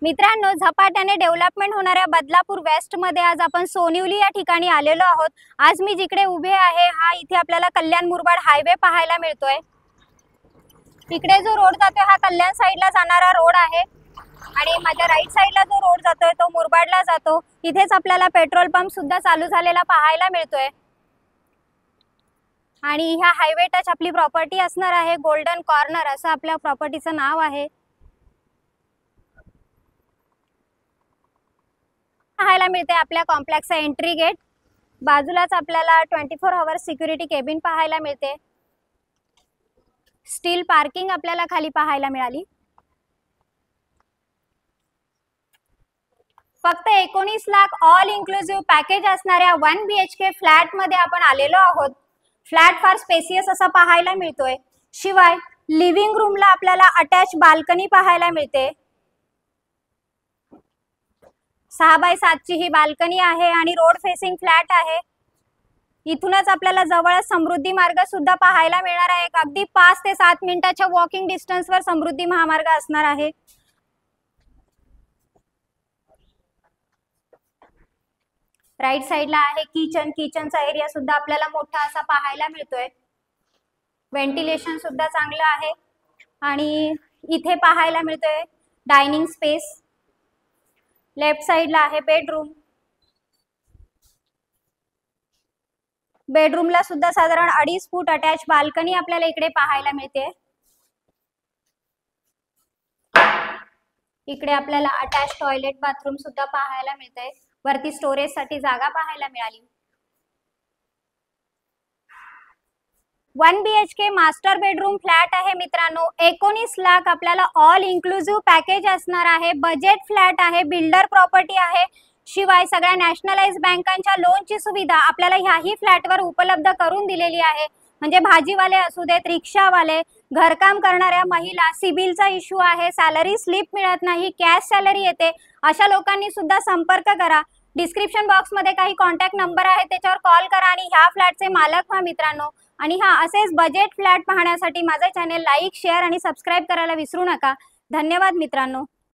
मित्रांनो, झपाट्याने डेव्हलपमेंट होणाऱ्या बदलापूर वेस्ट मध्ये आज आपण सोनिवली या ठिकाणी आलेलो आहोत। आज मी जिकडे उभे आहे हा इथे आपल्याला कल्याण मुरबाड हायवे पाहायला मिळतोय। इकडे जो रोड जातोय हा कल्याण साइडला जाणारा रोड आहे आणि माझ्या राइट साइडला जो रोड जातोय तो मुरबाडला जातो। इथेच आपल्याला पेट्रोल पंप सुद्धा चालू झालेला पाहायला मिळतोय आणि ह्या हायवे टच आपली प्रॉपर्टी असणार आहे। गोल्डन कॉर्नर असं आपल्या प्रॉपर्टीचं नाव आहे। पाहायला मिळते आपल्या कॉम्प्लेक्सचा एंट्री गेट, बाजूलाच आपल्याला 24 आवर्स सिक्युरिटी केबिन पाहायला मिळते। स्टील पार्किंग आपल्याला खाली पाहायला मिळाली। फक्त 19 लाख ऑल इन्क्लुसिव्ह पॅकेज असणाऱ्या 1 BHK फ्लॅट मध्ये आपण आलेलो आहोत। फ्लॅट फार स्पेसियस असा पाहायला मिळतोय। शिवाय लिव्हिंग रूमला आपल्याला अटॅच बाल्कनी पाहायला मिळते। 6x7 ची ही बाल्कनी आहे आणि रोड फेसिंग फ्लॅट आहे। इथूनच आपल्याला जवळच समृद्धी मार्ग सुद्धा पाहायला मिळणार आहे। अगदी 5 ते 7 मिनिटाच्या वॉकिंग डिस्टन्स वर समृद्धी महामार्ग असणार आहे। राइट साइडला आहे किचन। किचनचा एरिया सुद्धा आपल्याला मोठा असा पाहायला मिळतोय। व्हेंटिलेशन सुद्धा चांगलं आहे आणि इथे पाहायला मिळतोय डायनिंग स्पेस। लेफ्ट साइडला आहे बेडरूम। बेडरूमला सुद्धा साधारण 2.5 फूट अटॅच बाल्कनी आपल्याला इकडे पाहायला मिळते। इकडे आपल्याला अटॅच टॉयलेट बाथरूम सुद्धा पाहायला मिळते। वरती स्टोरेज साठी जागा पाहायला मिळाली। 1 BHK मास्टर बेडरूम फ्लॅट आहे मित्रांनो। 19 लाख आपल्याला ऑल इन्क्लुसिव्ह पॅकेज असणार आहे। बजेट फ्लॅट आहे, बिल्डर प्रॉपर्टी आहे। शिवाय सगळ्या नॅशनलाइज बँकांच्या लोनची सुविधा आपल्याला ह्याही फ्लॅटवर उपलब्ध करून दिलेली आहे। म्हणजे भाजीवाले असू देत, रिक्षावाले, घरकाम करणाऱ्या महिला, सिबिलचा इश्यू आहे, सॅलरी स्लिप मिळत नाही, कॅश सॅलरी येते, अशा लोकांनी सुद्धा संपर्क करा। डिस्क्रिप्शन बॉक्स मध्ये काही कॉन्टॅक्ट नंबर आहे, त्याच्यावर कॉल करा आणि ह्या फ्लॅटचे मालक व्हा मित्रांनो। आणि असेच बजेट फ्लॅट पाहण्यासाठी माझे चॅनल लाईक, शेअर आणि सबस्क्राइब करायला विसरू नका। धन्यवाद मित्रांनो।